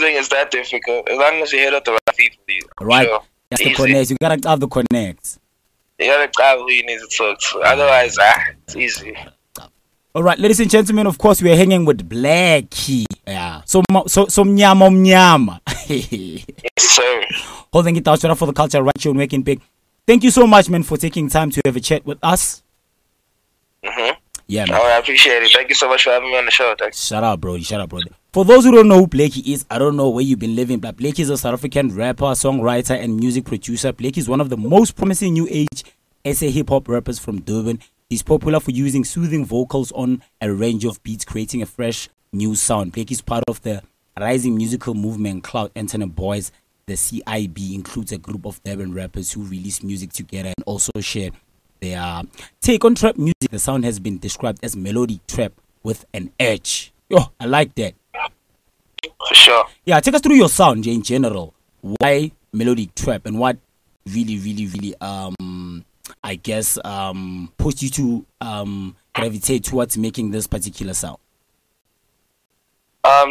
think it's that difficult. As long as you hit up the right people, Right. Sure. That's the connects. You gotta have the connects. You gotta grab who you need to talk to. Otherwise, it's easy. All right, ladies and gentlemen, of course, we are hanging with Blxckie. Yeah. So mnyama. Yes, sir. Holding it down straight up for the culture right here on Waking Big. Thank you so much, man, for taking time to have a chat with us. Yeah, man. Oh, I appreciate it. Thank you so much for having me on the show. Thanks. Shut up, bro. For those who don't know who Blxckie is, I don't know where you've been living, but Blxckie is a South African rapper, songwriter, and music producer. Blxckie is one of the most promising new age SA hip-hop rappers from Durban. He's popular for using soothing vocals on a range of beats, creating a fresh new sound. Blxckie is part of the rising musical movement Cloud Internet Boys. The CIB includes a group of Durban rappers who release music together and also share their take on trap music. The sound has been described as melodic trap with an edge. Yo, I like that. For sure. Yeah, take us through your sound in general. Why melodic trap, and what really I guess pushed you to gravitate towards making this particular sound?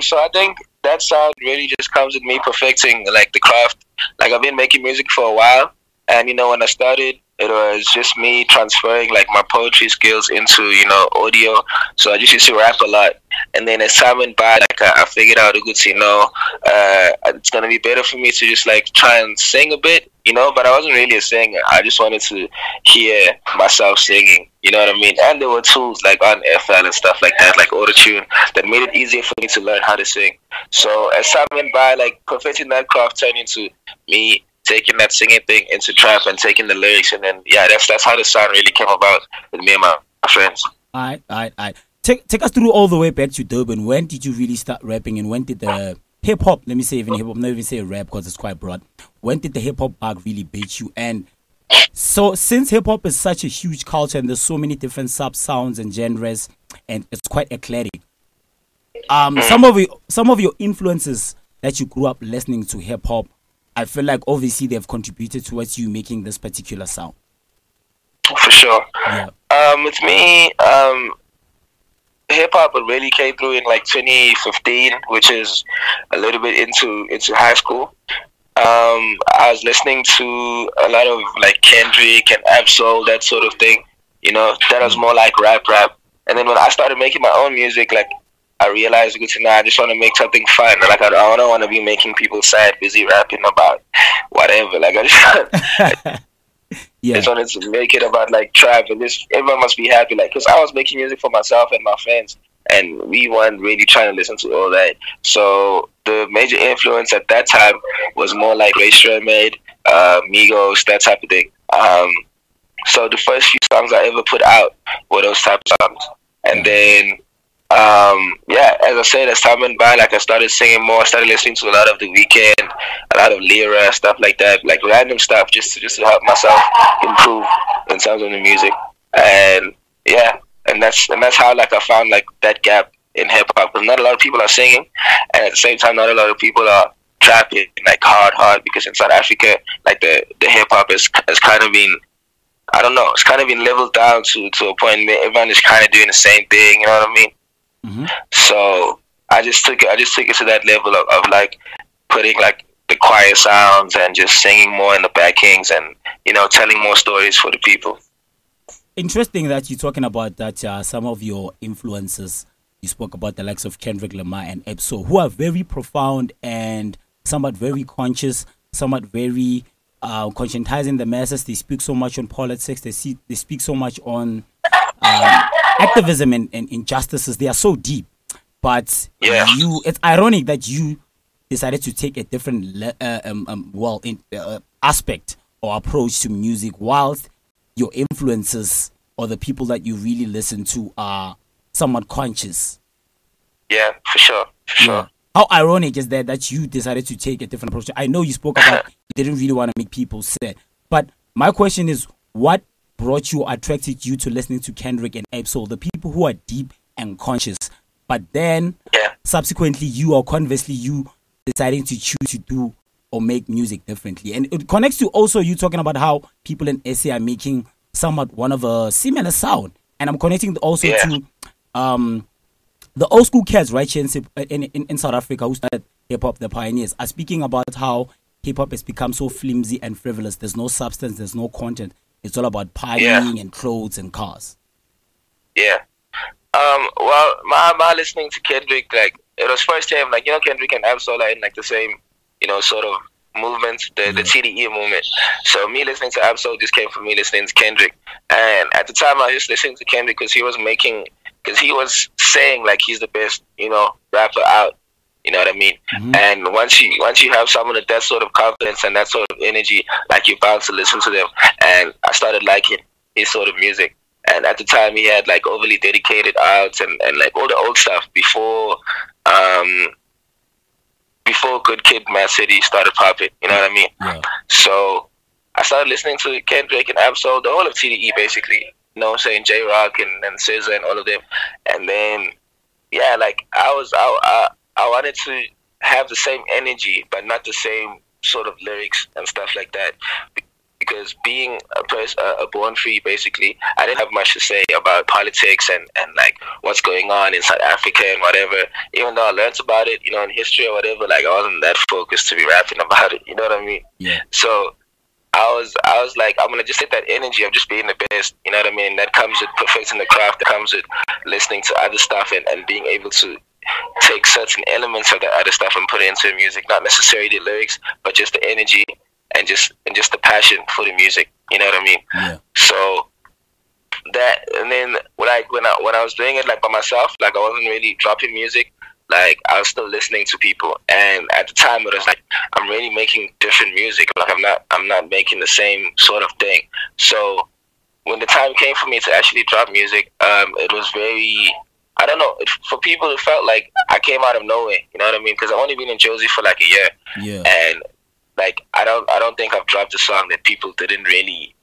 So I think that sound really just comes with me perfecting like the craft. Like I've been making music for a while, and when I started, it was just me transferring like my poetry skills into audio. So I just used to rap a lot, and then as time went by, like I figured out it's gonna be better for me to just like try and sing a bit, but I wasn't really a singer. I just wanted to hear myself singing, you know what I mean? And there were tools like on FL and stuff like that, like autotune, that made it easier for me to learn how to sing. So as time went by, like perfecting that craft turned into me taking that singing thing into trap and taking the lyrics, and then that's how the sound really came about with me and my friends. All right. Take us through all the way back to Durban. When did you really start rapping, and when did the hip hop, let me say even hip hop, not even say rap because it's quite broad, when did the hip hop bug really bait you? And so since hip hop is such a huge culture and there's so many different sub sounds and genres and it's quite eclectic, some of your influences that you grew up listening to hip hop, I feel like obviously they've contributed towards you making this particular sound. For sure. Yeah. With me, hip hop really came through in like 2015, which is a little bit into high school. I was listening to a lot of like Kendrick and Absol, that sort of thing. That was more like rap. And then when I started making my own music, like I realized, I just want to make something fun. Like I don't want to be making people sad, busy rapping about whatever. Like I just. Yeah. I just wanted to make it about like trap, and everyone must be happy, like, because I was making music for myself and my friends, and we weren't really trying to listen to all that. So the major influence at that time was more like Ray Shermade, Migos, that type of thing. So the first few songs I ever put out were those type of songs, and then as I said, as time went by, like I started singing more. I started listening to a lot of The Weeknd, a lot of Lyra, stuff like that, like random stuff, just to help myself improve in terms of the music. And that's how like I found like that gap in hip hop, because not a lot of people are singing, and at the same time, not a lot of people are trapping like hard, because in South Africa, like the hip hop has kind of been, I don't know, it's kind of been leveled down to a point where everyone is kind of doing the same thing. You know what I mean? Mm-hmm. So I just took it to that level of like putting like the choir sounds and just singing more in the backings and telling more stories for the people. Interesting that you're talking about that. Some of your influences, you spoke about the likes of Kendrick Lamar and Epso, who are very profound and somewhat very conscious, somewhat very conscientizing the masses. They speak so much on politics. They speak so much on activism and injustices. They are so deep, but it's ironic that you decided to take a different aspect or approach to music, whilst your influences or the people that you really listen to are somewhat conscious. Yeah, for sure. Yeah. How ironic is that you decided to take a different approach? I know you spoke about you didn't really want to make people sad, but my question is, what brought you, attracted you to listening to Kendrick and Absol, the people who are deep and conscious, but then subsequently you, or conversely you, deciding to choose to do or make music differently? And it connects to also you talking about how people in SA are making somewhat one of a similar sound, and I'm connecting also to the old school cats right here in South Africa who started hip hop, the pioneers, are speaking about how hip hop has become so flimsy and frivolous. There's no substance, there's no content. It's all about partying and clothes and cars. Yeah. Well, my listening to Kendrick, like, it was first time, like, Kendrick and Absol are in, like, the same, sort of movement, the TDE movement. So me listening to Absol just came from me listening to Kendrick. And at the time, I was just listening to Kendrick because he was saying, like, he's the best, rapper out. You know what I mean? Mm-hmm. And once you have someone with that sort of confidence and that sort of energy, like, you're bound to listen to them. And I started liking his sort of music. And at the time, he had, like, overly dedicated outs and like all the old stuff before Good Kid, Mad City started popping. You know what I mean? Yeah. So I started listening to Kendrick and Absol, the whole of TDE, basically. You know what I'm saying? J-Rock and SZA and all of them. And then, yeah, like, I wanted to have the same energy, but not the same sort of lyrics and stuff like that. Because being a born free, basically, I didn't have much to say about politics and like what's going on in South Africa and whatever. Even though I learned about it, in history or whatever, like, I wasn't that focused to be rapping about it. You know what I mean? Yeah. So I was like, I'm gonna just take that energy of just being the best. You know what I mean? That comes with perfecting the craft. That comes with listening to other stuff and being able to take certain elements of the other stuff and put it into music. Not necessarily the lyrics, but just the energy. And just the passion for the music, you know what I mean? Yeah. So that, and then when I was doing it, like, by myself, like, I wasn't really dropping music. Like, I was still listening to people, and at the time it was like, I'm really making different music. Like, I'm not making the same sort of thing. So when the time came for me to actually drop music, it was very, I don't know, for people it felt like I came out of nowhere. You know what I mean? Because I've only been in Jozi for like a year. Yeah. And like, I don't think I've dropped a song that people didn't really,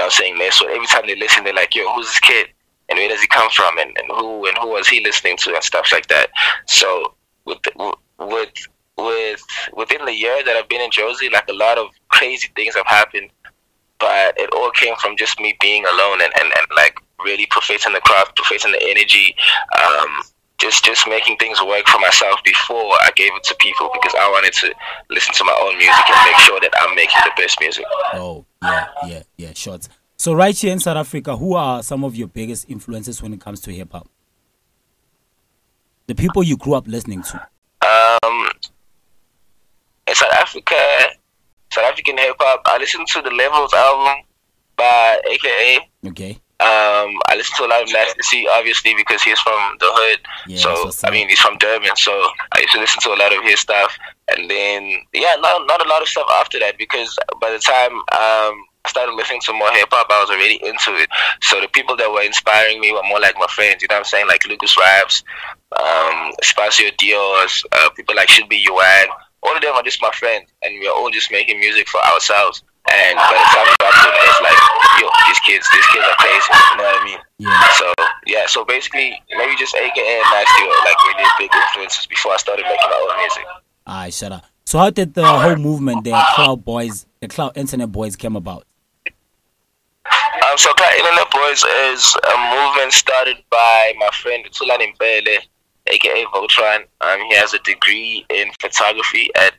saying this. So every time they listen, they're like, yo, who's this kid? And where does he come from? And who was he listening to and stuff like that. So within the year that I've been in Jozi, like, a lot of crazy things have happened. But it all came from just me being alone and like, really perfecting the craft, perfecting the energy, just making things work for myself before I gave it to people, because I wanted to listen to my own music and make sure that I'm making the best music. Oh, yeah, shots. So right here in South Africa, who are some of your biggest influences when it comes to hip-hop? The people you grew up listening to. In South African hip-hop, I listened to the Levels album by AKA. Okay. I listen to a lot of Blxckie, obviously, because he's from the hood. Yeah, so I mean, he's from Durban, so I used to listen to a lot of his stuff. And then, yeah, not a lot of stuff after that, because by the time I started listening to more hip hop, I was already into it. So the people that were inspiring me were more like my friends. You know what I'm saying? Like Lucas Raps, Espacio Dios, people like Should Be Yuan. All of them are just my friends, and we're all just making music for ourselves. And by the time we got to it, it's like, yo, these kids are crazy. You know what I mean? Yeah. So basically, maybe just AKA and Nasty were like really big influences before I started making my own music. Alright, shut up. So how did the whole movement, the Cloud Internet Boys, came about? So Cloud Internet Boys is a movement started by my friend Tulani Mbele, aka Voltron. He has a degree in photography at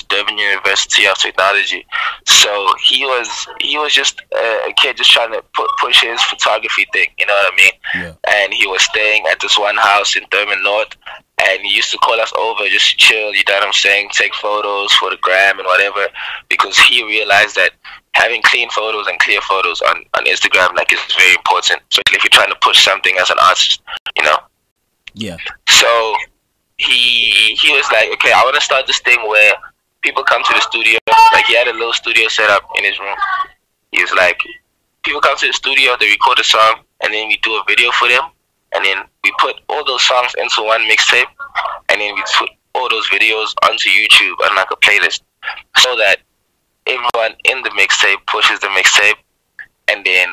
Durban University of Technology. So he was just a kid just trying to push his photography thing, you know what I mean? Yeah. And he was staying at this one house in Durban North, and he used to call us over just to chill, you know what I'm saying, take photos for the gram and whatever, because he realized that having clean photos and clear photos on Instagram, like, is very important, especially if you're trying to push something as an artist, you know? Yeah. So he was like, okay, I want to start this thing where people come to the studio. Like, he had a little studio set up in his room. He was like, people come to the studio, they record a song, and then we do a video for them, and then we put all those songs into one mixtape, and then we put all those videos onto YouTube on like a playlist, so that everyone in the mixtape pushes the mixtape, and then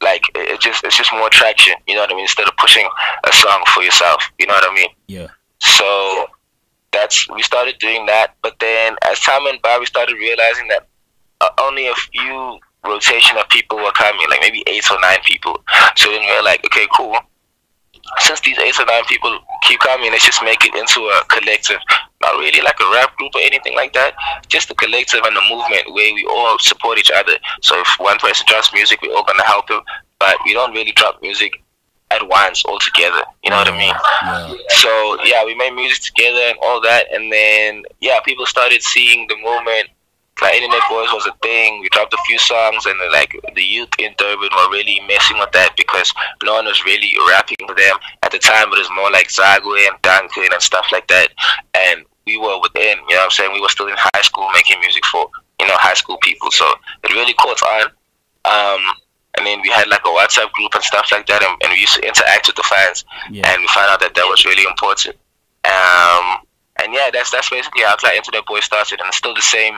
like it's just more traction, you know what I mean, instead of pushing a song for yourself, you know what I mean? Yeah. So we started doing that, but then as time went by, we started realizing that only a few rotation of people were coming, like maybe 8 or 9 people. So then we were like, okay, cool, since these 8 or 9 people keep coming, let's just make it into a collective. Not really like a rap group or anything like that. Just a collective and a movement where we all support each other. So if one person drops music, we're all gonna help him. But we don't really drop music at once all together. You know what I mean? Yeah. So yeah, we made music together and all that, and then yeah, people started seeing the movement. Like Internet Boys was a thing. We dropped a few songs, and then, like the youth in Durban were really messing with that because no one was really rapping for them at the time. It was more like Zagwe and Duncan and stuff like that. And we were within, you know what I'm saying? We were still in high school making music for, you know, high school people. So it really caught on. And then we had like a WhatsApp group and stuff like that, and we used to interact with the fans. Yeah. And we found out that that was really important. And yeah, that's basically how Internet Boys started, and it's still the same.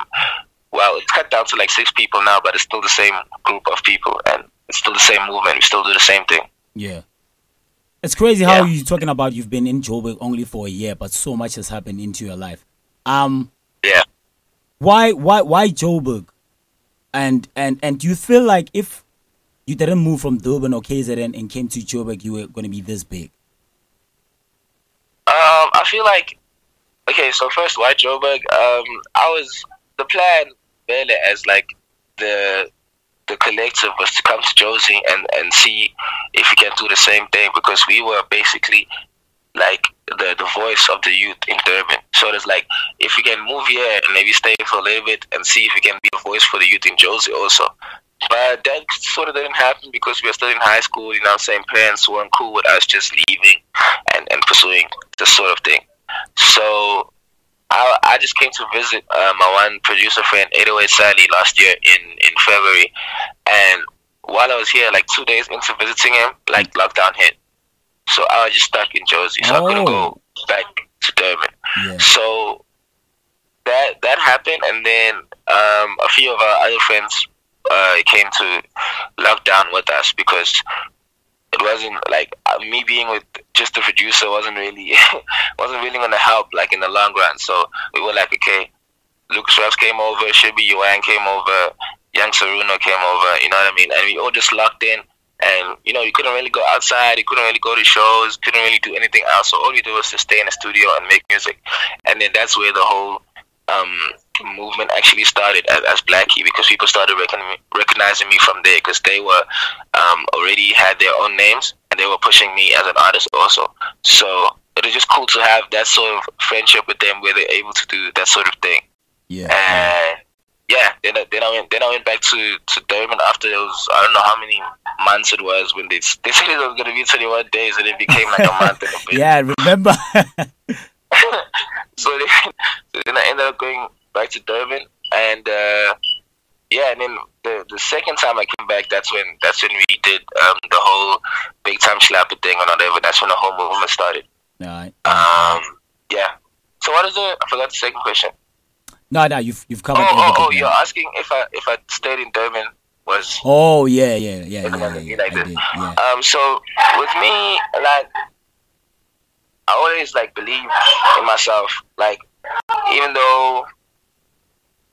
Well, it's cut down to like 6 people now, but it's still the same group of people, and it's still the same movement. We still do the same thing. Yeah. It's crazy how you're talking about you've been in Joburg only for a year, but so much has happened into your life. Yeah. Why Joburg? And do you feel like if you didn't move from Durban or KZN and came to Joburg, you were going to be this big? I feel like, okay, so first, why Joburg? The plan really as like the collective was to come to Jozi and see if we can do the same thing, because we were basically like the voice of the youth in Durban. So it's like, if we can move here and maybe stay for a little bit and see if we can be a voice for the youth in Jozi also. But that sort of didn't happen because we were still in high school, you know what I'm saying? Parents weren't cool with us just leaving and pursuing this sort of thing. So I just came to visit my one producer friend, 808 Sally, last year in February. And while I was here, like 2 days into visiting him, like lockdown hit. So I was just stuck in Jozi. So I couldn't go back to Durban. Yeah. So that happened, and then a few of our other friends came to lock down with us, because it wasn't like me being with just the producer wasn't really going to help like in the long run. So we were like, okay, Lucas Raps came over, Shibi Yuan came over, Young Saruno came over, you know what I mean? And we all just locked in, and you know, you couldn't really go outside, you couldn't really go to shows, couldn't really do anything else. So all we did was to stay in the studio and make music. And then that's where the whole movement actually started as Blxckie, because people started recognizing me from there, because they were already had their own names and they were pushing me as an artist also. So it was just cool to have that sort of friendship with them where they're able to do that sort of thing. Yeah. And yeah, then I went back to Durban after those, I don't know how many months it was, when they said it was going to be 21 days, and it became like a month and a bit. Yeah, I remember. So then I ended up going back to Durban, and yeah, and then the second time I came back, that's when we did the whole big time slapper thing or whatever. That's when the whole movement started. Right. Yeah. So what is it? I forgot the second question. No, you've covered everything. Oh, you're asking if I stayed in Durban was. Oh yeah. Like this. Yeah. So with me, like, I always like believe in myself. Like, even though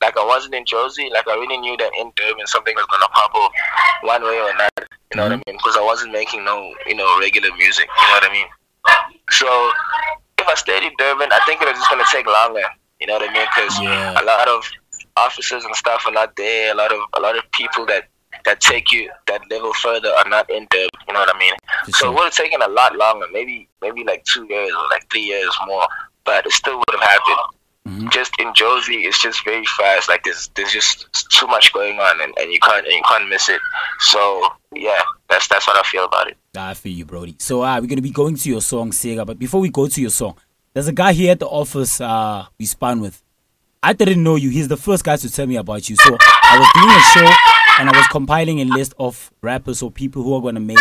like I wasn't in Jozi, like I really knew that in Durban something was gonna pop up one way or another. You know what I mean? Because I wasn't making no, regular music. You know what I mean? So if I stayed in Durban, I think it was just gonna take longer. You know what I mean? Because a lot of officers and stuff are not there. A lot of people that take you that level further are not in Durban. You know what I mean? So it would have taken a lot longer, maybe like 2 years or like 3 years more, but it still would have happened. Mm-hmm. Just in Jozi, it's just very fast. Like there's just too much going on, and you can't miss it. So yeah, that's what I feel about it. I feel you, Brody. So we're gonna be going to your song, Sega. But before we go to your song, there's a guy here at the office we spun with. I didn't know you. He's the first guy to tell me about you. So I was doing a show and I was compiling a list of rappers or people who are gonna make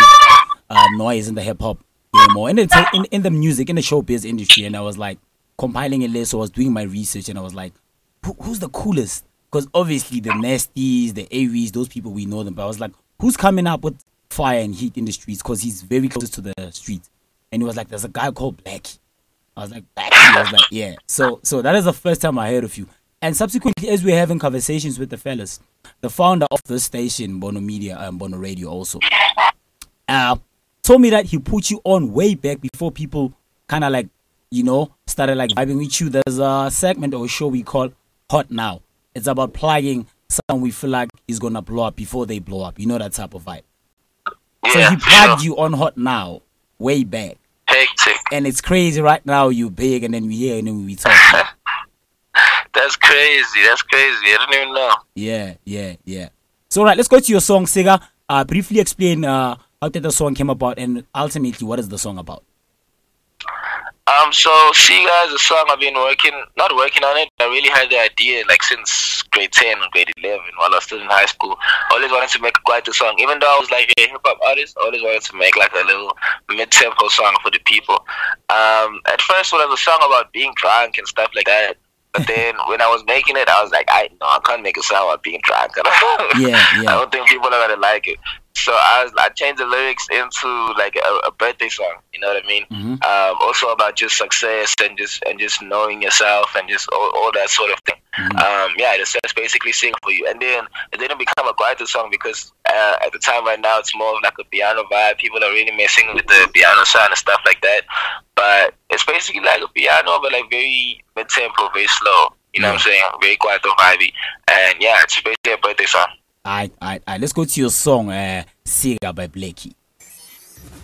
noise in the hip hop game or in the music, in the showbiz industry. And I was like compiling a list. So I was doing my research and I was like, who's the coolest? Because obviously the Nasties, the Aries, those people, we know them. But I was like, who's coming up with fire and heat in the streets? Because he's very close to the streets. And he was like, there's a guy called Blxckie. I was like, Blxckie? I was like, yeah. So that is the first time I heard of you. And subsequently, as we're having conversations with the fellas, the founder of this station, Mbono Media and Mbono Radio also, told me that he put you on way back before people kind of like, started like vibing with you. There's a segment or a show we call Hot Now. It's about plugging someone we feel like is gonna blow up before they blow up. You know that type of vibe. Yeah, so he plugged you on Hot Now way back. Hectic. And it's crazy right now. You big, and then we hear, and then we talk. That's crazy. I don't even know. Yeah. So right, let's go to your song, Siga. Briefly explain how did the song came about, and ultimately what is the song about? So Siga is a song I've been not working on it. I really had the idea like since grade 10 or grade 11 while I was still in high school. I always wanted to make quite a song. Even though I was like a hip hop artist, I always wanted to make like a little mid-tempo song for the people. At first it was a song about being drunk and stuff like that. But then when I was making it, I was like, I can't make a song about being drunk. I don't think people are gonna like it. So I changed the lyrics into like a birthday song. You know what I mean? Mm-hmm. Also about just success and just knowing yourself and just all that sort of thing. Mm-hmm. It says basically sing for you. And then it didn't become a quieter song because at the time right now it's more of like a piano vibe. People are really messing with the piano sound and stuff like that. But it's basically like a piano, but like very mid-tempo, very slow. You know what I'm saying? Very quiet and vibey. And yeah, it's basically a birthday song. Alright. Let's go to your song, Siga by Blxckie.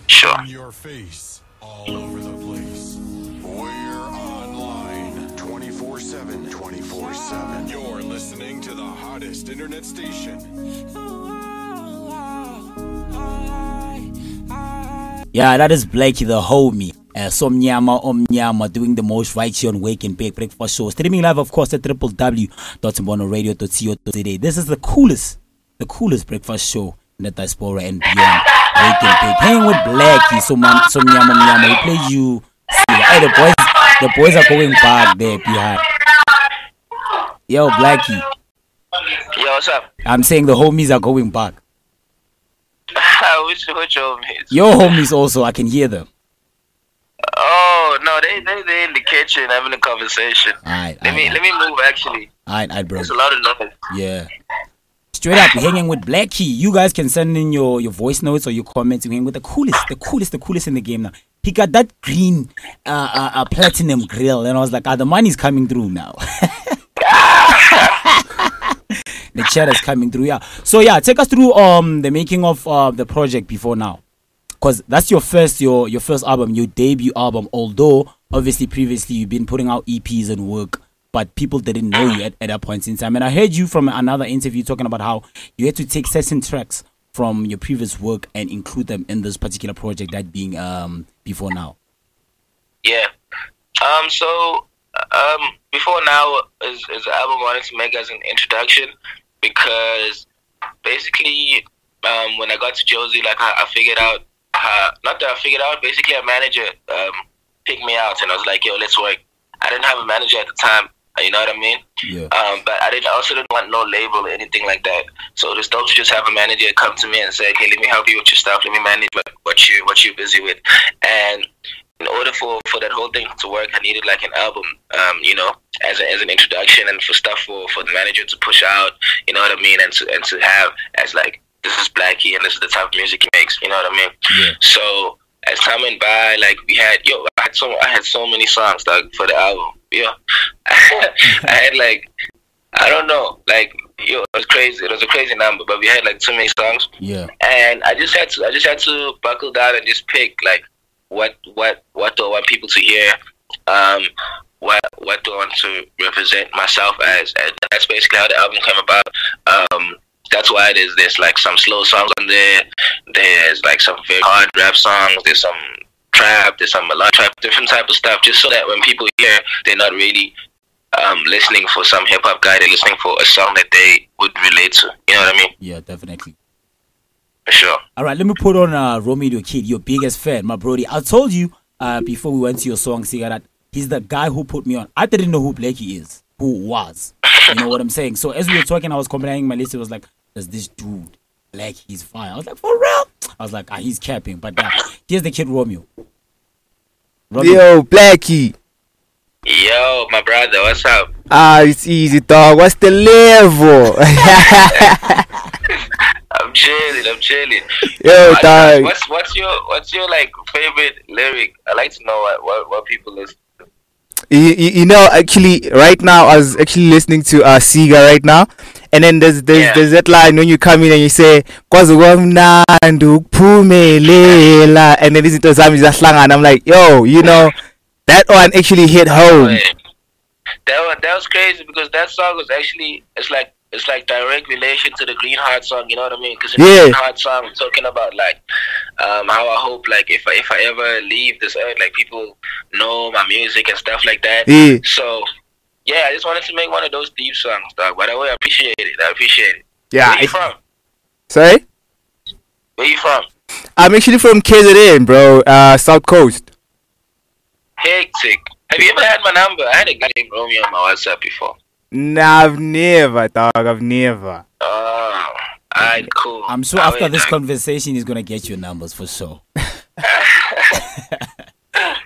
Sure. In your face, all over the place. We're online 24/7. 24/7. You're listening to the hottest internet station. Yeah, that is Blxckie, the homie. Somnyama Omnyama doing the most right here on Wake and Bake Breakfast Show. Streaming live, of course, at www.mbonoradio.co.za. This is the coolest breakfast show in the diaspora and beyond. Wake and Bake. Hang with Blxckie, Somnyama Omnyama. We played you. Hey, the boys are going back there behind. Yo, Blxckie. Yo, what's up? I'm saying the homies are going back. Which homies? Your homies also, I can hear them. Oh no, they're in the kitchen having a conversation. Let me move actually. Alright, bro. There's a lot of noise. Yeah. Straight up, you're hanging with Blxckie. You guys can send in your voice notes or your comments. You're hanging with the coolest in the game now. He got that green platinum grill, and I was like, the money's coming through now. The chat is coming through, yeah. So yeah, take us through the making of the project before now. Because that's your first album, your debut album. Although obviously previously you've been putting out EPs and work, but people didn't know you at that point in time. And I heard you from another interview talking about how you had to take certain tracks from your previous work and include them in this particular project, that being Before Now. Yeah. So Before Now is an album I wanted to make as an introduction because basically when I got to Jozi, like I figured out. Not that I figured out, basically a manager picked me out and I was like, yo, let's work. I didn't have a manager at the time, you know what I mean? Yeah. But I also didn't want no label or anything like that. So it was dope to just have a manager come to me and say, okay, let me help you with your stuff, let me manage what you're busy with. And in order for that whole thing to work, I needed like an album, as an introduction and for stuff for the manager to push out, you know what I mean? And to have as like, this is Blxckie and this is the type of music he makes, you know what I mean? Yeah. So as time went by, like I had so many songs like for the album. Yeah. I had like, I don't know, like it was crazy. It was a crazy number, but we had like too many songs. Yeah. And I just had to buckle down and just pick like what do I want people to hear, what do I want to represent myself as, and that's basically how the album came about. That's why there's like some slow songs on there. There's like some very hard rap songs. There's some trap. There's some melodic trap, different type of stuff. Just so that when people hear, they're not really listening for some hip hop guy. They're listening for a song that they would relate to. You know what I mean? Yeah, definitely. For sure. All right, let me put on Romeo the Kid, your biggest fan, my brody. I told you before we went to your song, Siga, that he's the guy who put me on. I didn't know who Blxckie is, who was. You know what I'm saying? So as we were talking, I was comparing my list. It was like, there's this dude, Blxckie, he's fine. I was like, for real? I was like, he's capping. But here's the kid, Romeo. Yo, Blxckie. Yo, my brother, what's up? It's easy, dog. What's the level? I'm chilling. Yo, dog. What's your like favorite lyric? I like to know what people listen. You know, actually, right now I was actually listening to Siga right now, and then there's that line when you come in and you say "Kwazi kwamnandi ukuphumelela," and then this is and I'm like, yo, you know, that one actually hit home. That was crazy because that song was actually it's like direct relation to the Green Heart song. You know what I mean? Because in the Green Heart song, we're talking about like how I hope like if I ever leave this earth, like people know my music and stuff like that. Yeah. So yeah, I just wanted to make one of those deep songs, dog. By the way, I appreciate it. Yeah. Where you from? Sorry? Where you from? I'm actually from KZN, bro. South Coast. Hectic. Have you ever had my number? I had a guy named Romeo on my WhatsApp before. Nah, I've never, dog. I've never. Oh, alright, cool. I'm sure after this conversation, he's gonna get your numbers for sure.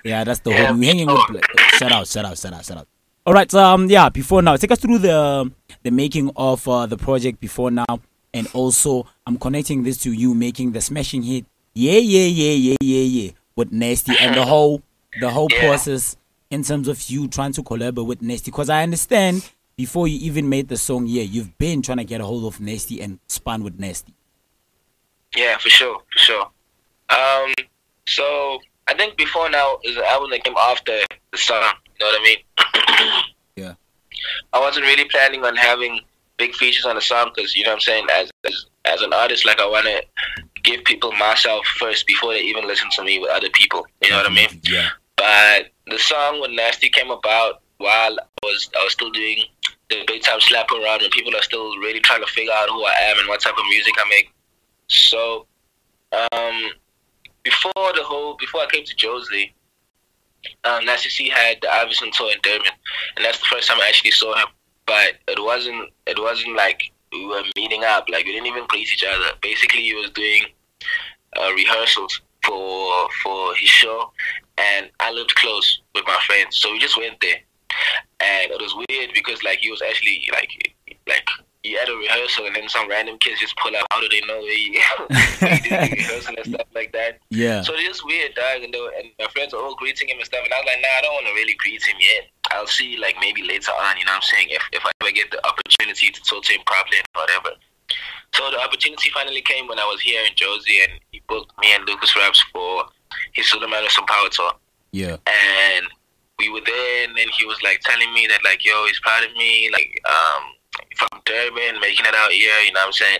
Yeah, that's the whole. We're hanging with. Shout out. All right. Yeah. Before now, take us through the making of the project before now, and also I'm connecting this to you making the smashing hit. Yeah. With Nasty and the whole process in terms of you trying to collaborate with Nasty, because I understand. Before you even made the song, you've been trying to get a hold of Nasty and spun with Nasty. Yeah, for sure. So I think before now is an album that came after the song. You know what I mean? Yeah. I wasn't really planning on having big features on the song because you know what I'm saying. As an artist, like I want to give people myself first before they even listen to me with other people. You know what I mean? Yeah. But the song with Nasty came about while I was still doing the big time slap around and people are still really trying to figure out who I am and what type of music I make. So before I came to Jozi, Nasty C had the Iverson tour in Durban, and that's the first time I actually saw him. But it wasn't like we were meeting up, like we didn't even greet each other. Basically he was doing rehearsals for his show, and I lived close with my friends, so we just went there. And it was weird because like he was actually like he had a rehearsal and then some random kids just pull up. How do they know where he did the rehearsal and stuff like that? Yeah. So it's just weird, dog. And my friends are all greeting him and stuff, and I was like, nah, I don't want to really greet him yet. I'll see like maybe later on. You know what I'm saying? If I ever get the opportunity to talk to him properly and whatever. So the opportunity finally came when I was here in Jozi, and he booked me and Lucas Raps for his Suleiman Some Power tour. Yeah. And we were there, and then he was like telling me that like, yo, he's proud of me, like from Durban, making it out here, you know what I'm saying?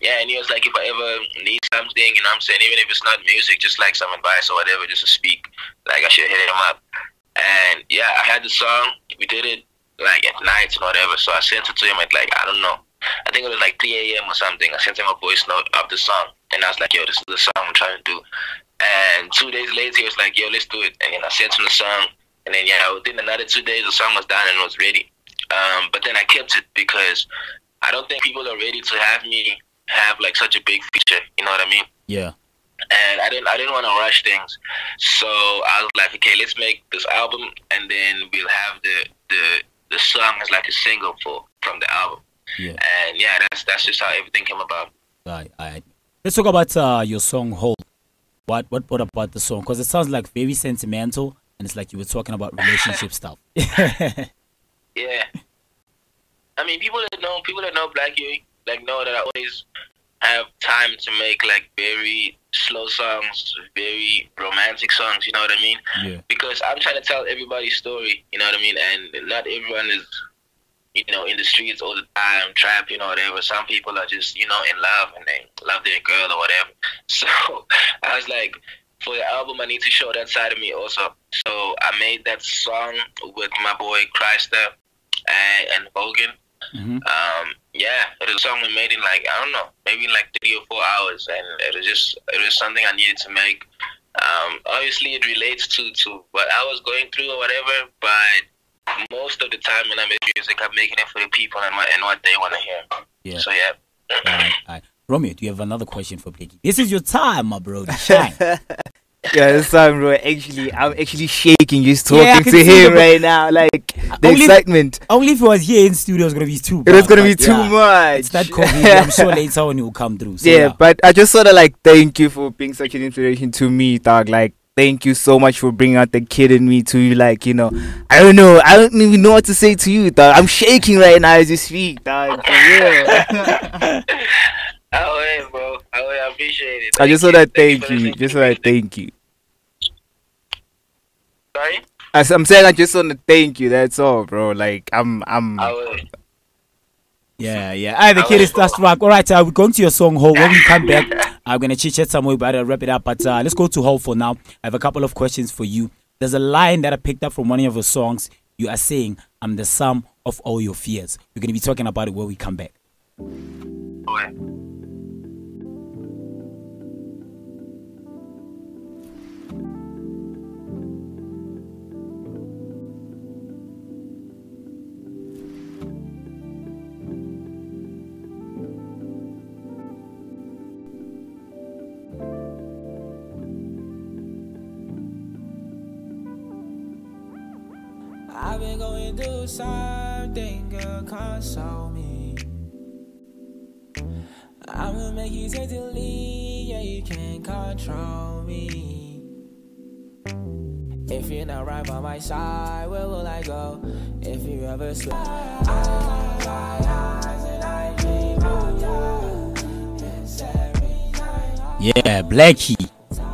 Yeah, and he was like, if I ever need something, you know what I'm saying, even if it's not music, just like some advice or whatever, just to speak, like I should hit him up. And yeah, I had the song, we did it like at night and whatever, so I sent it to him at like, I don't know, I think it was like 3 a.m. or something. I sent him a voice note of the song, and I was like, yo, this is the song I'm trying to do. And 2 days later, he was like, yo, let's do it. And then I sent him the song. And then, yeah, within another 2 days, the song was done and was ready. But then I kept it because I don't think people are ready to have me have, like, such a big feature. You know what I mean? Yeah. And I didn't want to rush things. So I was like, okay, let's make this album. And then we'll have the song as, like, a single from the album. Yeah. And, yeah, that's just how everything came about. All right. Let's talk about your song, Hold. What about the song? Because it sounds like very sentimental, and it's like you were talking about relationship stuff. Yeah. I mean, people that know Blxckie, like know that I always have time to make like very slow songs, very romantic songs. You know what I mean? Yeah. Because I'm trying to tell everybody's story. You know what I mean? And not everyone is, you know, in the streets all the time, trapping or whatever. Some people are just, you know, in love and they love their girl or whatever. So I was like, for the album, I need to show that side of me also. So I made that song with my boy Chrysler and Hogan. Mm-hmm. Yeah, it was a song we made in like, I don't know, maybe in like 3 or 4 hours. And it was something I needed to make. Obviously, it relates to what I was going through or whatever, but most of the time when I make music, I'm making it for the people and what they want to hear. Yeah. So, yeah. All right. Romeo, do you have another question for Blxckie? This is your time, my bro. Shine. Yeah, this time, bro. Actually, I'm actually shaking just talking Yeah, I can to see him the- right now. Like the Only- excitement. Only if it was here in studio, it's gonna be too. It was much, gonna but be too yeah, much. It's that COVID. I'm sure later on it will come through. So, Yeah, but I just sort of like thank you for being such an inspiration to me, dog. Like, thank you so much for bringing out the kid in me to, like, you know, I don't know, I don't even know what to say to you, dog. I'm shaking right now as you speak, dog. For real. Oh, hey, bro. I appreciate it. I just Thank want to you. thank for you. listening Just to want to music. thank you. Sorry? As I'm saying, I just want to thank you. That's all, bro. Like, I'm. I will. yeah. The kid is starstruck. All right, we're going to your song Hole. When we come back, I'm gonna chit chat some more about it, wrap it up. But let's go to Hole for now. I have a couple of questions for you. There's a line that I picked up from one of your songs. You are saying, "I'm the sum of all your fears." We're gonna be talking about it when we come back. Okay. I've been going through something, girl, console me. I'ma make you take the lead, yeah, you can't control me. If you're not right by my side, where will I go? If you ever slip, I close my eyes and I dream of you. It's every night. Yeah, Blxckie,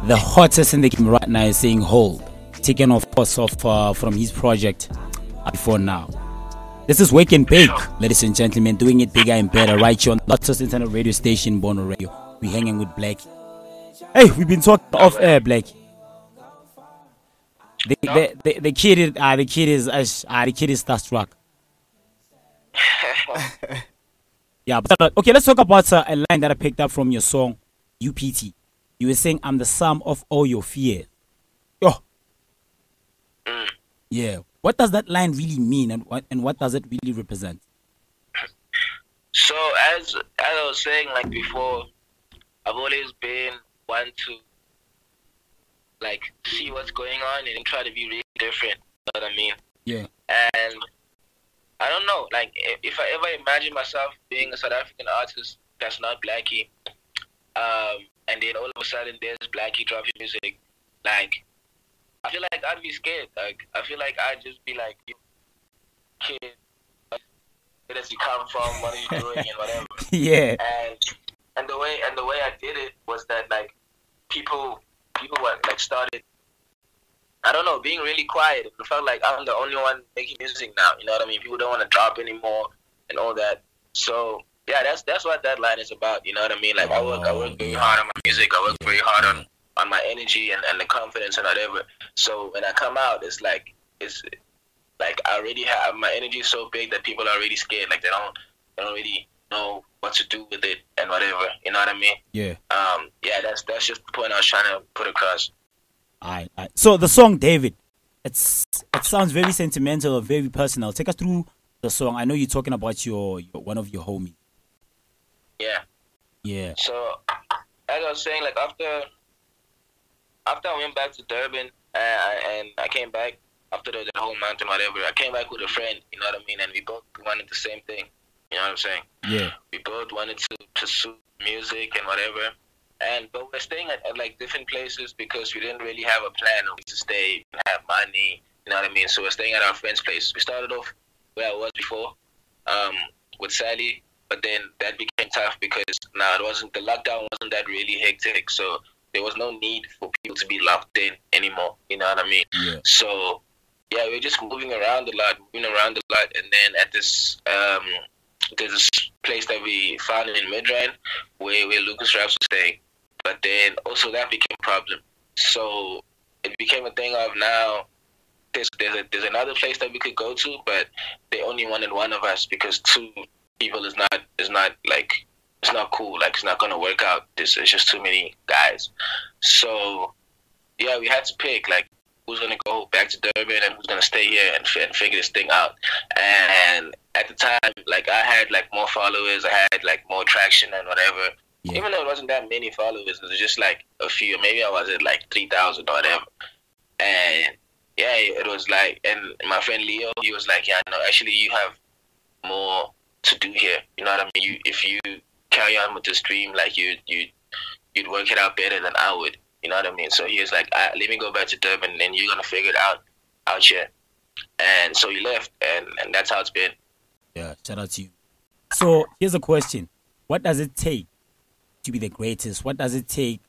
the hottest in the game right now, is saying Hold, taken off us off from his project Before Now. This is Wake and Bake, ladies and gentlemen, doing it bigger and better right here on the hottest internet radio station, Mbono Radio. We're hanging with Blxckie. Hey, we've been talking off air, Blxckie. The kid is starstruck. Yeah, but okay, let's talk about a line that I picked up from your song UPT. You were saying, "I'm the sum of all your fears." Oh, yeah. What does that line really mean, and what does it really represent? So as I was saying like before, I've always been one to like see what's going on and try to be really different. You know what I mean? Yeah. And I don't know, like if I ever imagine myself being a South African artist that's not Blxckie, and then all of a sudden there's Blxckie dropping music, like I feel like I'd be scared. Like I feel like I'd just be like, kid, where does he come from? What are you doing and whatever. Yeah. And the way I did it was that like people were like started, I don't know, being really quiet. It felt like I'm the only one making music now. You know what I mean? People don't want to drop anymore and all that. So yeah, that's what that line is about. You know what I mean? Like I work very hard on my music. I work very hard on my energy and the confidence and whatever. So when I come out, it's like I already have my energy is so big that people are already scared. Like they don't really know what to do with it and whatever. You know what I mean? Yeah. Yeah, that's just the point I was trying to put across. Alright. So the song David, it sounds very sentimental or very personal. Take us through the song. I know you're talking about your one of your homies. Yeah. Yeah. So as I was saying, like after I went back to Durban and I came back after the whole month and whatever, I came back with a friend, you know what I mean, and we both wanted the same thing. You know what I'm saying? Yeah. We both wanted to pursue music and whatever. But we're staying at like different places because we didn't really have a plan to stay, have money, you know what I mean? So we're staying at our friends' place. We started off where I was before, with Sally, but then that became tough because the lockdown wasn't that really hectic, so there was no need for people to be locked in anymore, you know what I mean? Yeah. So yeah, we're just moving around a lot, and then at this there's this place that we found in Midrand where Lucas Raps was staying. But then also that became a problem. So it became a thing of now there's another place that we could go to, but they only wanted one of us because two people is not like, it's not cool. Like it's not gonna work out. It's just too many guys. So yeah, we had to pick like who's gonna go back to Durban and who's gonna stay here and figure this thing out. And at the time, like I had like more followers, I had like more traction and whatever. Yeah. Even though it wasn't that many followers, it was just like a few. Maybe I was at like 3,000 or whatever. And yeah, it was like, and my friend Leo, he was like, yeah, no, actually you have more to do here. You know what I mean? If you carry on with this dream, like you'd work it out better than I would. You know what I mean? So he was like, let me go back to Durban, and then you're gonna figure it out here. And so he left, and that's how it's been. Yeah, shout out to you. So here's a question: what does it take to be the greatest? What does it take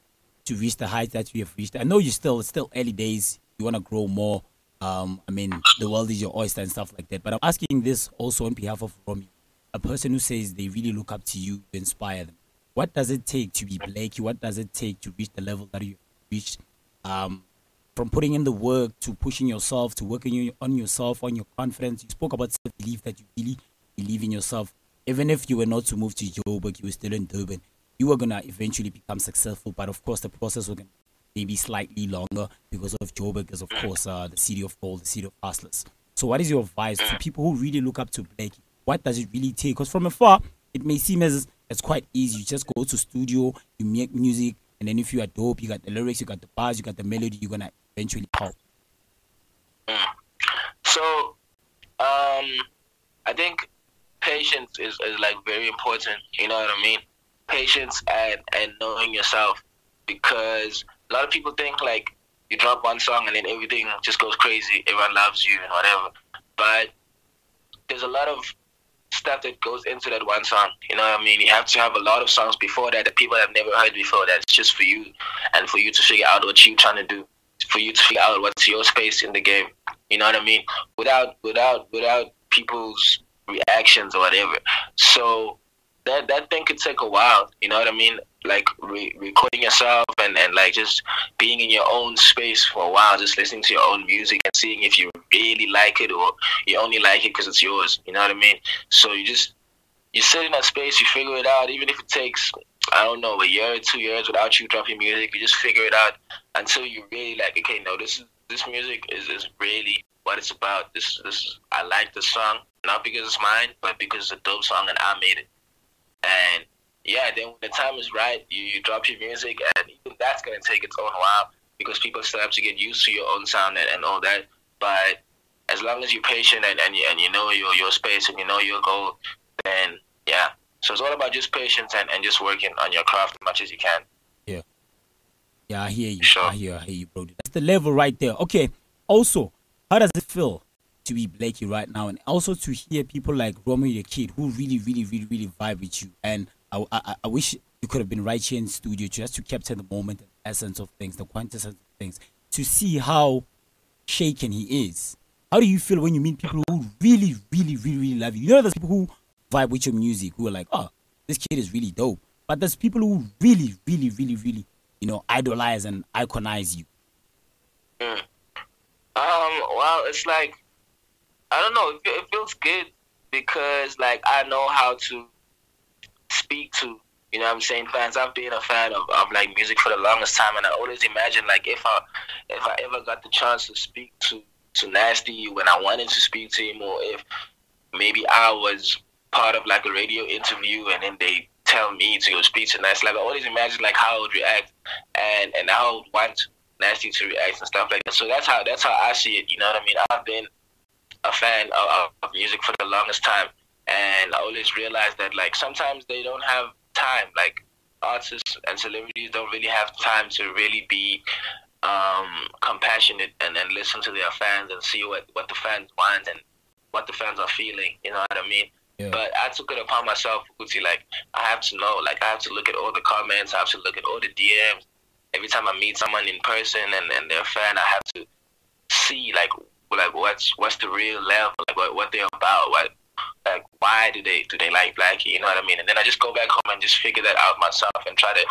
to reach the heights that you have reached? I know it's still early days. You want to grow more. I mean, the world is your oyster and stuff like that. But I'm asking this also on behalf of Romy, a person who says they really look up to you to inspire them. What does it take to be Blxckie? What does it take to reach the level that you've reached? From putting in the work to pushing yourself to working on yourself, on your confidence. You spoke about self-belief, that you really believe in yourself. Even if you were not to move to Joburg, you were still in Durban, you were going to eventually become successful. But of course, the process was going to maybe slightly longer because of Joburg is, of course, the city of gold, the city of hustlers. So what is your advice to people who really look up to Blxckie? What does it really take? Because from afar, it may seem as it's quite easy. You just go to studio, you make music, and then if you are dope, you got the lyrics, you got the bars, you got the melody, you're going to eventually pop. So, I think patience is like very important. You know what I mean? Patience and knowing yourself, because a lot of people think like you drop one song and then everything just goes crazy. Everyone loves you and whatever. But there's a lot of stuff that goes into that one song. You know what I mean? You have to have a lot of songs before that people have never heard before. That's just for you, and for you to figure out what you're trying to do, for you to figure out what's your space in the game. You know what I mean? Without people's reactions or whatever. So that thing could take a while. You know what I mean? Like recording yourself and like just being in your own space for a while, just listening to your own music and seeing if you really like it or you only like it because it's yours. You know what I mean? So you sit in that space, you figure it out, even if it takes, I don't know, a year or 2 years without you dropping music. You just figure it out until you really like, okay, no, this music is really what it's about. This I like this song, not because it's mine, but because it's a dope song and I made it. And yeah, then when the time is right, you drop your music, and even that's gonna take its own while because people still have to get used to your own sound and all that. But as long as you're patient and you know your space and you know your goal, then yeah. So it's all about just patience and just working on your craft as much as you can. Yeah. Yeah, I hear you. Sure. I hear you, bro. That's the level right there. Okay. Also, how does it feel to be Blxckie right now, and also to hear people like Romy the Kid who really vibe with you? And I wish you could have been right here in the studio just to capture the moment, the essence of things, the quintessence of things, to see how shaken he is. How do you feel when you meet people who really love you? You know, there's people who vibe with your music who are like, oh, this kid is really dope. But there's people who really, you know, idolize and iconize you. Well, it's like, I don't know, it feels good because like I know how to speak to, you know what I'm saying, fans. I've been a fan of like music for the longest time, and I always imagine like if I ever got the chance to speak to Nasty when I wanted to speak to him, or if maybe I was part of like a radio interview and then they tell me to go speak to Nasty, like I always imagine like how I would react and how I would want Nasty to react and stuff like that. So that's how I see it, you know what I mean? I've been a fan of music for the longest time, and I always realize that like sometimes they don't have time, like artists and celebrities don't really have time to really be compassionate and listen to their fans and see what the fans want and what the fans are feeling, you know what I mean? Yeah. But I took it upon myself, Uzi, like I have to know, like I have to look at all the comments, I have to look at all the DMs. Every time I meet someone in person and they're a fan, I have to see like what's the real level, like what they're about, like why do they like Blxckie, you know what I mean? And then I just go back home and just figure that out myself and try to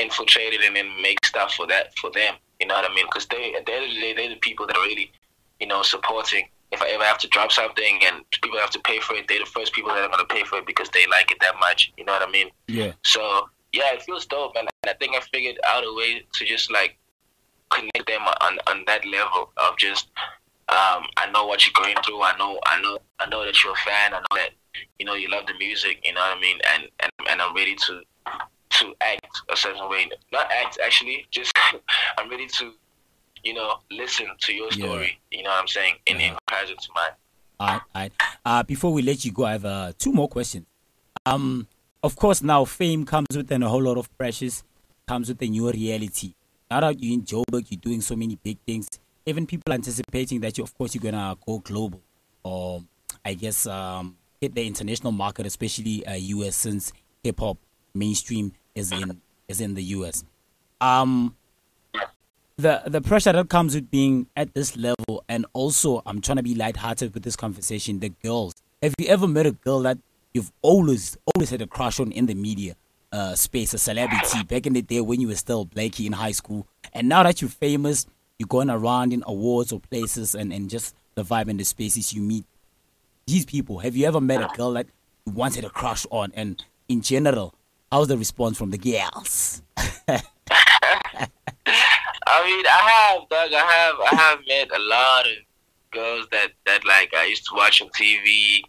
infiltrate it and then make stuff for them, you know what I mean? Because at the end of the day, they're the people that are really, you know, supporting. If I ever have to drop something and people have to pay for it, they're the first people that are going to pay for it because they like it that much, you know what I mean? Yeah. So yeah, it feels dope, and I think I figured out a way to just like connect them on that level of just I know what you're going through. I know that you're a fan. I know that, you know, you love the music. You know what I mean? And I'm ready to to act a certain way. Not act, actually. Just I'm ready to, listen to your story. You know what I'm saying? In comparison to mine. All right. Before we let you go, I have 2 more questions. Of course, now fame comes with a whole lot of pressures, comes with a new reality. Now that you're in Joburg, you're doing so many big things. Even people anticipating that you're gonna go global, or I guess hit the international market, especially US, since hip hop mainstream is in the US. The pressure that comes with being at this level, and also I'm trying to be lighthearted with this conversation. The girls, have you ever met a girl that you've always had a crush on in the media space, a celebrity back in the day when you were still Blxckie in high school, and now that you're famous, you're going around in awards or places, and just the vibe and the spaces you meet these people? Have you ever met a girl that you once had a crush on? And in general, how's the response from the girls? I mean, I have met a lot of girls that like I used to watch on TV.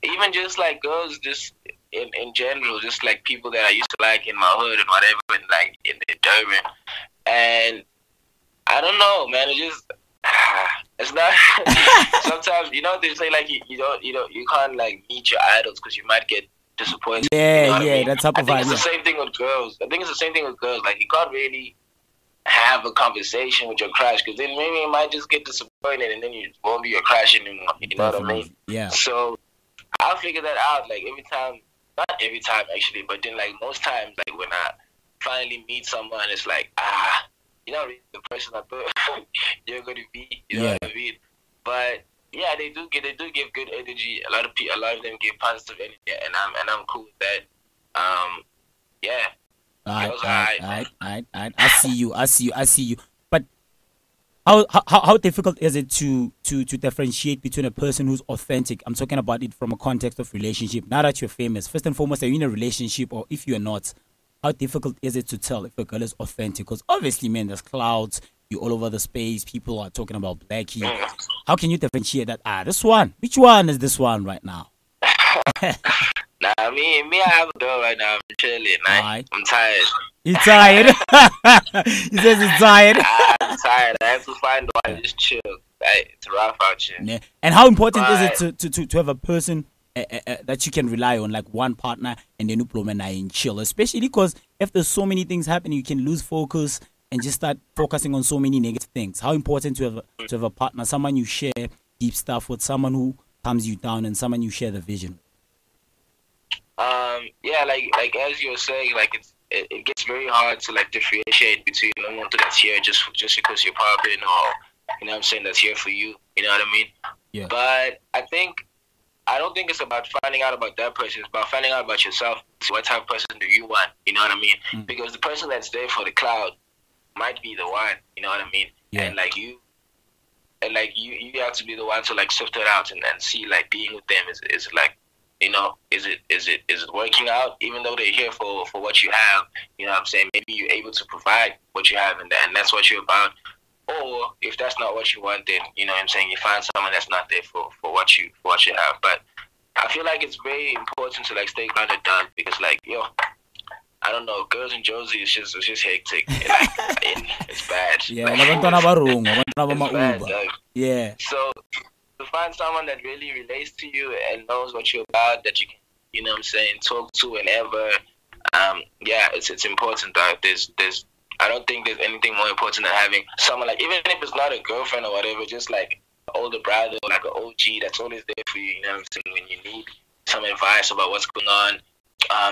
Even just like girls, just in general, just like people that I used to like in my hood and whatever, and like in Durban. And I don't know, man. It's not. Sometimes they say like you can't like meet your idols because you might get disappointed. Yeah, I mean? That's up. I think it's the same thing with girls. Like you can't really have a conversation with your crush, because then maybe you might just get disappointed and then you won't be your crush anymore. You know what I mean? Yeah. So I'll figure that out like every time. Not every time actually, but then like most times, like when I finally meet someone, it's like you're not really the person I thought you're going to be. You know what I mean? But yeah, they do give good energy. A lot of them give positive energy, and I'm cool with that. Yeah. All right. I see you. But how difficult is it to differentiate between a person who's authentic? I'm talking about it from a context of relationship. Now that you're famous, first and foremost, are you in a relationship, or if you're not, how difficult is it to tell if a girl is authentic? Because obviously, man, there's clouds. You're all over the space. People are talking about Blxckie. How can you differentiate that? This one. Which one is this one right now? Nah, me, I have a girl right now. I'm chilling. I'm tired. You tired? He says he's tired. I'm tired. I have to find one. Just chill. It's rough out here. Yeah. And how important is it to have a person that you can rely on, like one partner, and then you and chill? Especially because if there's so many things happening, you can lose focus and just start focusing on so many negative things. How important to have a partner, someone you share deep stuff with, someone who calms you down, and someone you share the vision. Yeah, like as you were saying, like it gets very hard to like differentiate between someone that's here just because you're popping, or you know what I'm saying, that's here for you. You know what I mean? Yeah. But I don't think it's about finding out about that person. It's about finding out about yourself. So what type of person do you want? You know what I mean? Because the person that's there for the cloud might be the one. You know what I mean? Yeah. And like you have to be the one to like sift it out and see like being with them is like, is it working out? Even though they're here for what you have, you know what I'm saying? Maybe you're able to provide what you have, and that's what you're about. Or if that's not what you want, then you know what I'm saying, you find someone that's not there for what you have. But I feel like it's very important to like stay grounded down, because like I don't know, girls in Jozi is just hectic. Like, it's bad. Yeah, it's bad, Uber. Like, Yeah. So to find someone that really relates to you and knows what you're about, that you can, you know what I'm saying, talk to whenever, it's important. There's I don't think there's anything more important than having someone, like, even if it's not a girlfriend or whatever, just like an older brother or like an OG that's always there for you, you know what I'm saying, when you need some advice about what's going on.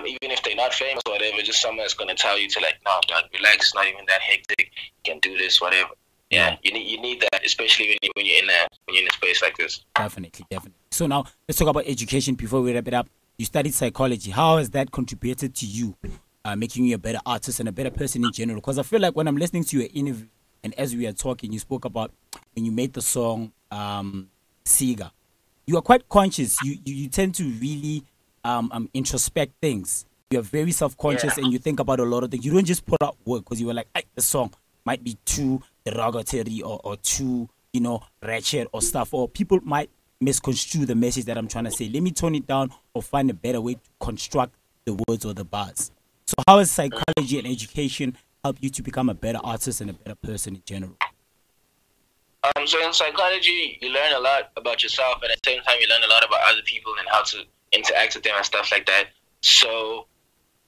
Even if they're not famous or whatever, just someone that's going to tell you to like, no, dog, relax, it's not even that hectic, you can do this, whatever. Yeah, you need that, especially when you're in a space like this. Definitely. So now let's talk about education before we wrap it up. You studied psychology. How has that contributed to you, making you a better artist and a better person in general? Because I feel like when I'm listening to your interview and as we are talking, you spoke about when you made the song Siga. You are quite conscious. You tend to really introspect things. You are very self-conscious, and you think about a lot of things. You don't just put out work because you were like, the song might be too derogatory or too, ratchet or stuff, or people might misconstrue the message that I'm trying to say. Let me tone it down or find a better way to construct the words or the bars. So how has psychology and education helped you to become a better artist and a better person in general? So in psychology, you learn a lot about yourself, and at the same time, you learn a lot about other people and how to interact with them and stuff like that. So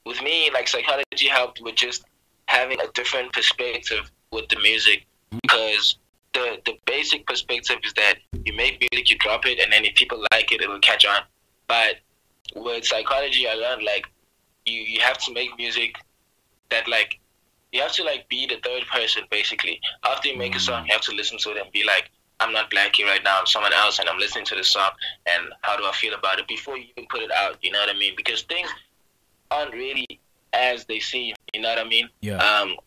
with me, like, psychology helped with just having a different perspective with the music, because the basic perspective is that you make music, you drop it, and then if people like it, it'll catch on. But with psychology, I learned, like, you have to make music that, like, you have to, like, be the third person, basically. After you make a song, you have to listen to it and be like, I'm not Blxckie right now, I'm someone else, and I'm listening to this song, and how do I feel about it before you even put it out, you know what I mean? Because things aren't really as they seem, you know what I mean? Yeah.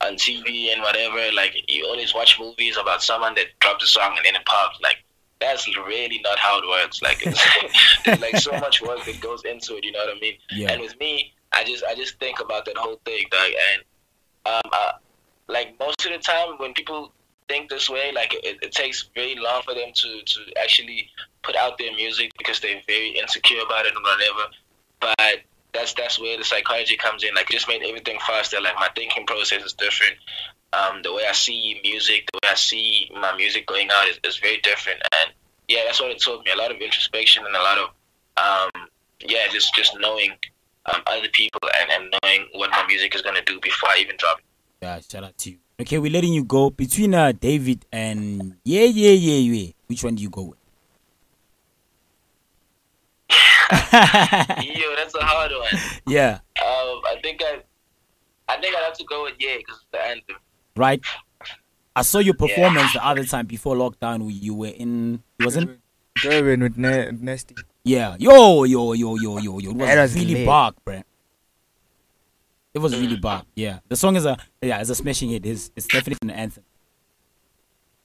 On TV and whatever, like, you always watch movies about someone that dropped a song and then it pops. Like, that's really not how it works. Like, there's like so much work that goes into it, you know what I mean? Yeah. And with me, I just think about that whole thing, dog, and like, most of the time when people think this way, like, it takes very long for them to actually put out their music because they're very insecure about it and whatever. But that's where the psychology comes in. Like, it just made everything faster. Like, my thinking process is different. The way I see music, the way I see my music going out is very different. And yeah, that's what it taught me. A lot of introspection and a lot of just knowing other people and knowing what my music is gonna do before I even drop it. Yeah, shout out to you. Okay, we're letting you go. Between David and yeah. Which one do you go with? Yo, that's a hard one. Yeah. I think I'd have to go with yeah, because it's the anthem. Right. I saw your performance the other time before lockdown. You were in. It wasn't. Durban with Nasty. Yeah. Yo. It was really lit. bark, bruh. It was really bark. Yeah. The song is a smashing hit. It's definitely an anthem.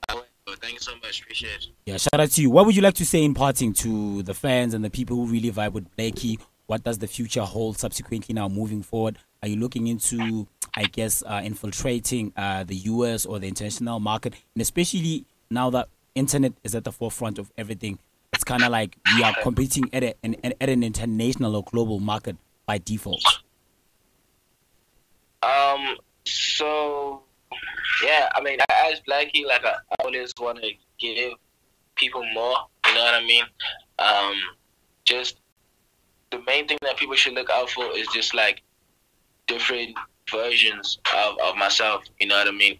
Thank you so much. Appreciate it. Yeah. Shout out to you. What would you like to say in parting to the fans and the people who really vibe with Blxckie? What does the future hold subsequently now moving forward? Are you looking into, I guess, infiltrating the US or the international market? And especially now that internet is at the forefront of everything, it's kind of like we are competing at an international or global market by default. So yeah, I mean, as Blxckie, like, I always want to give people more. You know what I mean? Just the main thing that people should look out for is just, like, different versions of myself. You know what I mean?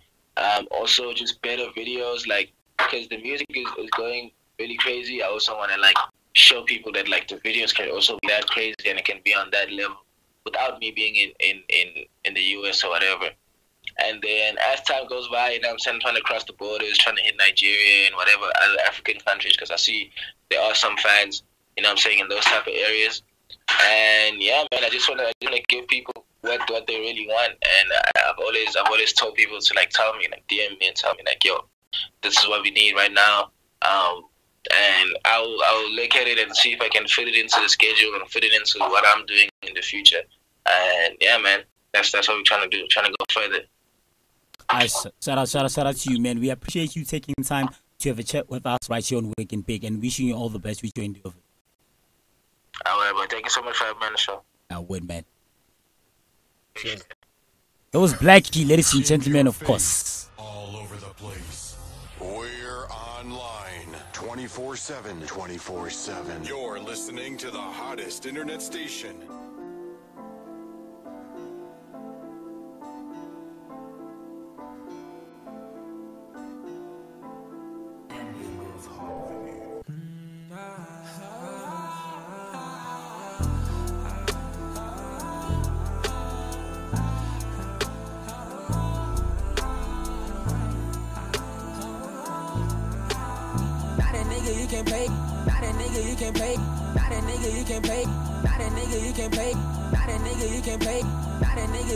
Also, just better videos, like, because the music is going really crazy. I also want to, like, show people that, like, the videos can also be that crazy and it can be on that level without me being in the US or whatever. And then as time goes by, you know what I'm saying, trying to cross the borders, trying to hit Nigeria and whatever other African countries, because I see there are some fans, you know what I'm saying, in those type of areas. And yeah, man, I just want to give people what they really want. And I've always told people to, like, tell me, like, DM me and tell me, like, yo, this is what we need right now. And I'll look at it and see if I can fit it into the schedule and fit it into what I'm doing in the future. And yeah, man, that's what we're trying to do, trying to go further. Nice. Shout out to you, man. We appreciate you taking time to have a chat with us right here on Wake and Big, and wishing you all the best with your endeavor. Alright, but thank you so much for having me on the show. Word, man. That was Blxckie, ladies and gentlemen, of course. All over the place. We're online 24/7. 24/7. You're listening to the hottest internet station. You can pay, not a nigga you can pay, not a nigga you can pay, not a nigga you can pay, not a nigga you can pay, not a nigga